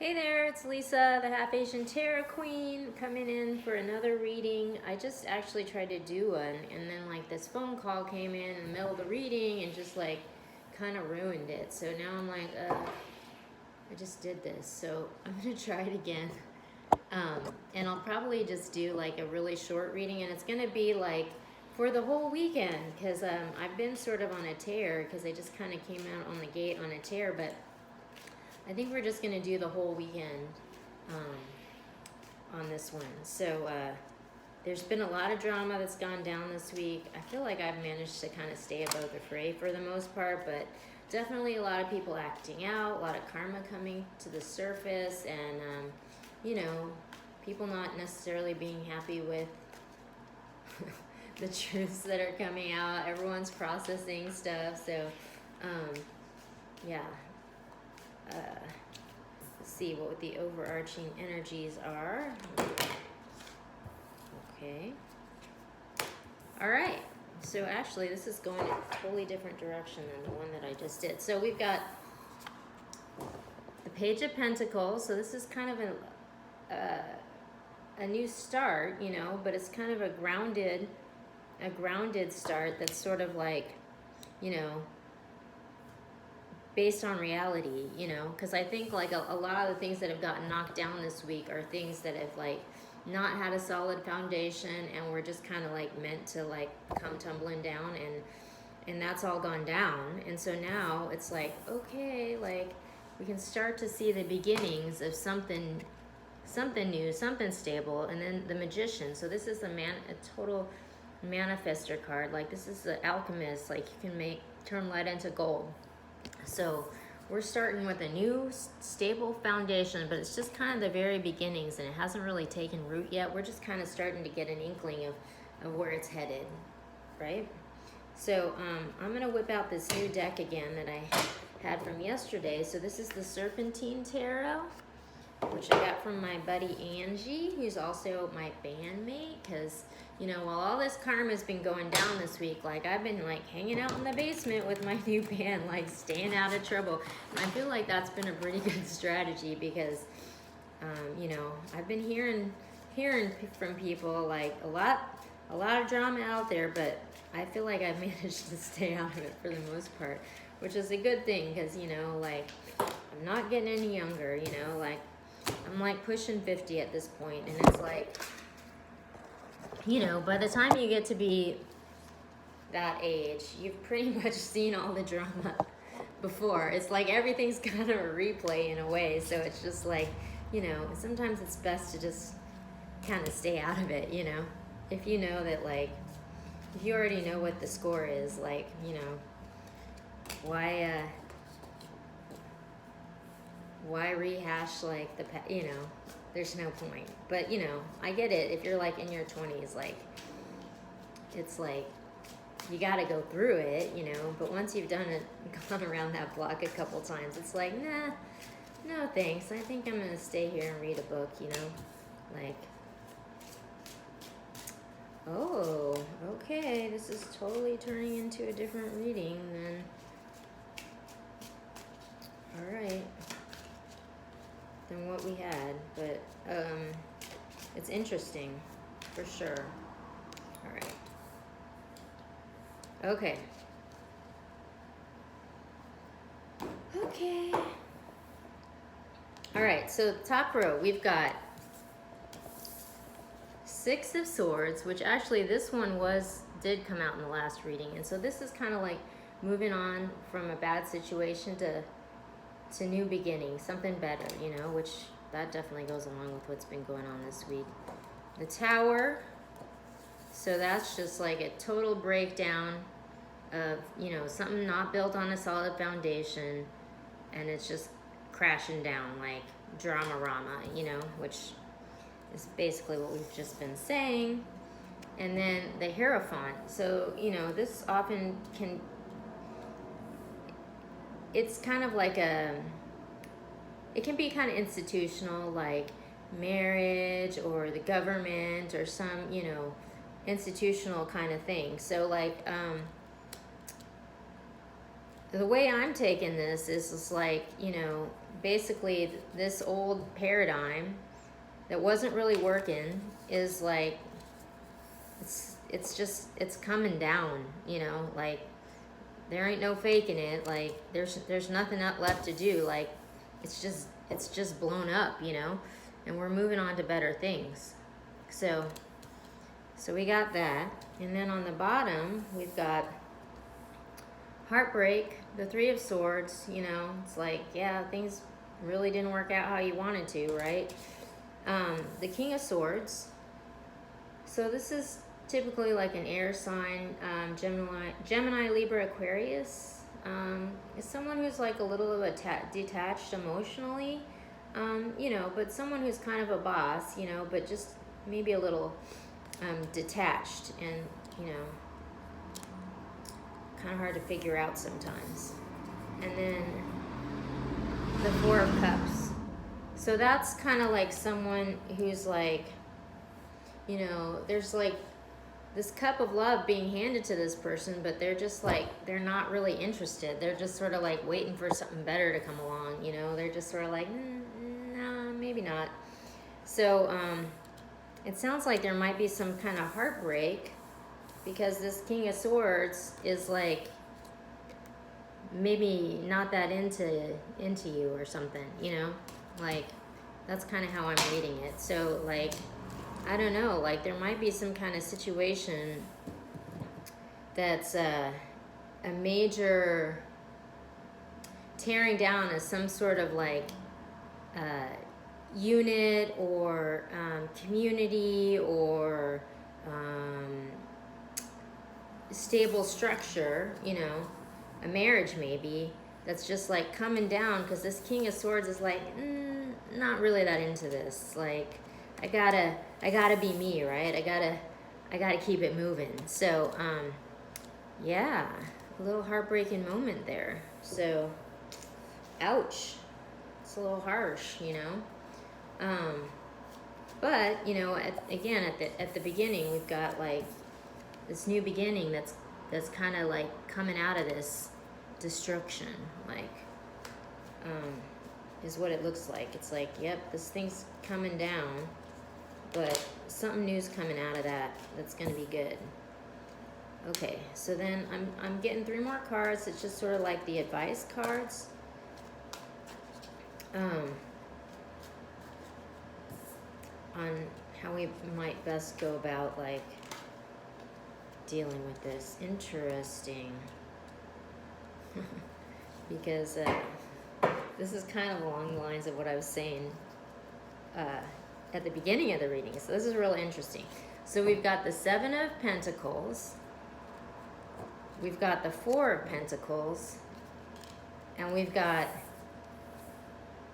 Hey there, it's Lisa, the Half Asian Tarot Queen, coming in for another reading. I just actually tried to do one, and then this phone call came in the middle of the reading and just kind of ruined it. So now I'm like, I just did this. So I'm gonna try it again. And I'll probably just do a really short reading, and it's gonna be for the whole weekend, because I've been sort of on a tear, because I just kind of came out on the gate on a tear, but I think we're just going to do the whole weekend on this one. So there's been a lot of drama that's gone down this week. I feel like I've managed to kind of stay above the fray for the most part, but definitely a lot of people acting out, a lot of karma coming to the surface, and, people not necessarily being happy with the truths that are coming out. Everyone's processing stuff. So, yeah. Let's see what the overarching energies are. Okay. All right. So actually, this is going in a totally different direction than the one that I just did. So we've got the Page of Pentacles. So this is kind of a new start, but it's kind of a grounded start that's sort of based on reality, because I think a lot of the things that have gotten knocked down this week are things that have not had a solid foundation, and we're just kind of meant to come tumbling down, and that's all gone down. And so now it's okay, we can start to see the beginnings of something new, something stable. And then the Magician. So this is a total manifester card. This is the Alchemist. You can turn lead into gold. So we're starting with a new stable foundation, but it's just kind of the very beginnings, and it hasn't really taken root yet. We're just kind of starting to get an inkling of where it's headed, right? So I'm going to whip out this new deck again that I had from yesterday. So this is the Serpentine Tarot, which I got from my buddy Angie, who's also my bandmate, because while all this karma's been going down this week, I've been hanging out in the basement with my new band, staying out of trouble. And I feel like that's been a pretty good strategy, because I've been hearing from people a lot of drama out there, but I feel like I've managed to stay out of it for the most part, which is a good thing, because I'm not getting any younger. I'm pushing 50 at this point, and it's by the time you get to be that age, you've pretty much seen all the drama before. It's everything's kind of a replay in a way. So it's just sometimes it's best to just kind of stay out of it, if you know that if you already know what the score is, why rehash there's no point. But I get it. If you're in your 20s, it's you got to go through it, but once you've gone around that block a couple times, it's nah, no thanks. I think I'm gonna stay here and read a book, oh, okay, this is totally turning into a different reading then. All right, than what we had, but it's interesting for sure. All right. Okay. All right, so top row, we've got Six of Swords, which actually this one did come out in the last reading. And so this is kind of moving on from a bad situation to new beginnings, something better, which that definitely goes along with what's been going on this week. The Tower, so that's just a total breakdown of, something not built on a solid foundation, and it's just crashing down drama-rama, which is basically what we've just been saying. And then the Hierophant. So, this often it's kind of it can be kind of institutional, marriage or the government or some, institutional kind of thing. So the way I'm taking this is just like, you know, basically this old paradigm that wasn't really working is like, it's coming down, you know, like there ain't no faking it. Like there's nothing left to do. Like it's just blown up, you know, and we're moving on to better things. So we got that, and then on the bottom we've got heartbreak, the Three of Swords. You know, it's like, yeah, things really didn't work out how you wanted to, right? The King of Swords. So this is typically like an air sign, Gemini, Libra, Aquarius. Is someone who's like a little detached emotionally, you know, but someone who's kind of a boss, you know, but just maybe a little detached and, you know, kind of hard to figure out sometimes. And then the Four of Cups. So that's kind of like someone who's like, you know, there's like this cup of love being handed to this person, but they're just like, they're not really interested. They're just sort of like waiting for something better to come along, you know. They're just sort of like, no, maybe not. So it sounds like there might be some kind of heartbreak, because this King of Swords is like maybe not that into you or something, you know, like that's kind of how I'm reading it. So like, I don't know, like there might be some kind of situation that's a major tearing down of some sort of like unit or community or stable structure, you know, a marriage maybe, that's just like coming down, because this King of Swords is like, not really that into this. Like, I gotta be me, right? I gotta keep it moving. So, yeah, a little heartbreaking moment there. So, ouch. It's a little harsh, you know. But you know, at the beginning, we've got like this new beginning that's kind of like coming out of this destruction, like, is what it looks like. It's like, yep, this thing's coming down, but something new's coming out of that that's going to be good. Okay, so then I'm getting 3 more cards. It's just sort of like the advice cards. On how we might best go about like dealing with this. Interesting. Because this is kind of along the lines of what I was saying at the beginning of the reading. So this is really interesting. So we've got the 7 of Pentacles, we've got the 4 of Pentacles, and we've got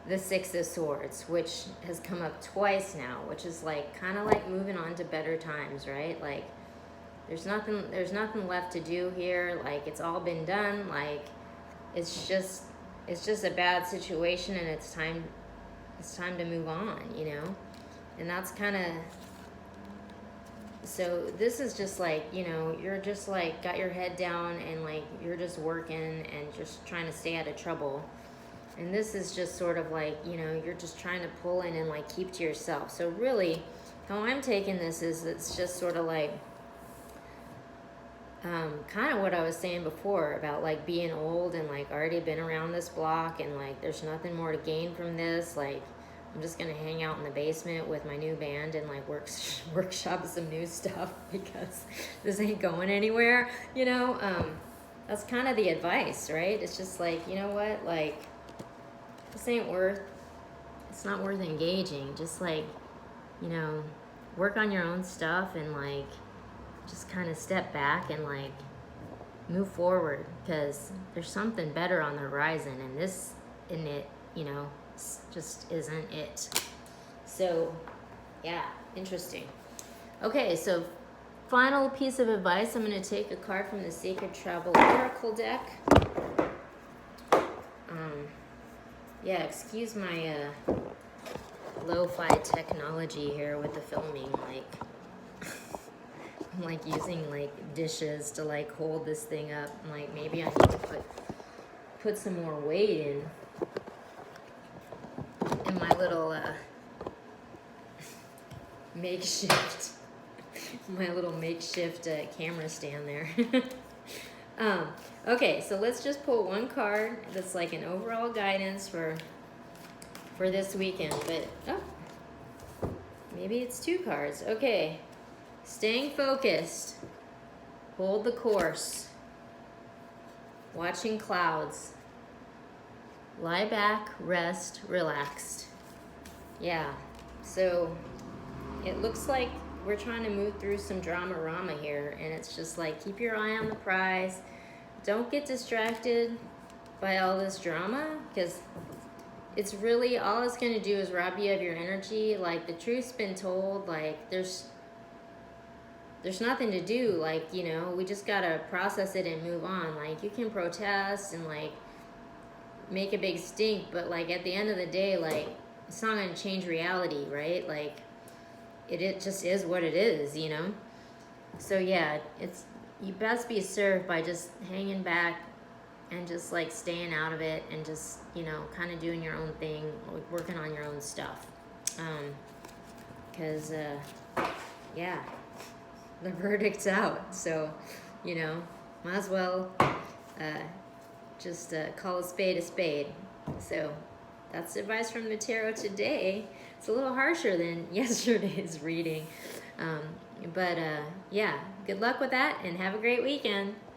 the 6 of Swords, which has come up twice now, which is like kind of like moving on to better times, right? Like there's nothing left to do here. Like it's all been done. Like it's just a bad situation, and it's time to move on, you know. And that's kind of, so this is just like, you know, you're just like got your head down and like you're just working and just trying to stay out of trouble. And this is just sort of like, you know, you're just trying to pull in and like keep to yourself. So really, how I'm taking this is it's just sort of like kind of what I was saying before about like being old and like already been around this block, and like there's nothing more to gain from this. Like I'm just gonna hang out in the basement with my new band and like workshop some new stuff, because this ain't going anywhere, you know. That's kind of the advice, right? It's just like, you know what, like it's not worth engaging. Just like, you know, work on your own stuff and like just kind of step back and like move forward, because there's something better on the horizon, and this in it, you know, just isn't it. So yeah, interesting. Okay, so final piece of advice, I'm going to take a card from the Sacred Travel Oracle deck. Yeah, excuse my lo-fi technology here with the filming. Like I'm like using like dishes to like hold this thing up. I'm like, maybe I need to put put some more weight in my little makeshift my little makeshift camera stand there. Okay, so let's just pull one card that's like an overall guidance for this weekend. But oh, maybe it's two cards. Okay, staying focused, hold the course, watching clouds, lie back, rest, relaxed. Yeah, so it looks like we're trying to move through some drama-rama here, and it's just like, keep your eye on the prize. Don't get distracted by all this drama, because it's really, all it's going to do is rob you of your energy. Like, the truth's been told. Like, there's nothing to do. Like, you know, we just got to process it and move on. Like, you can protest and, like, make a big stink, but, like, at the end of the day, like, it's not going to change reality, right? Like, it just is what it is, you know? So yeah, you best be served by just hanging back and just like staying out of it and just, you know, kind of doing your own thing, working on your own stuff. Because, yeah, the verdict's out. So, you know, might as well just call a spade a spade. So that's advice from the tarot today. It's a little harsher than yesterday's reading. But yeah, good luck with that and have a great weekend.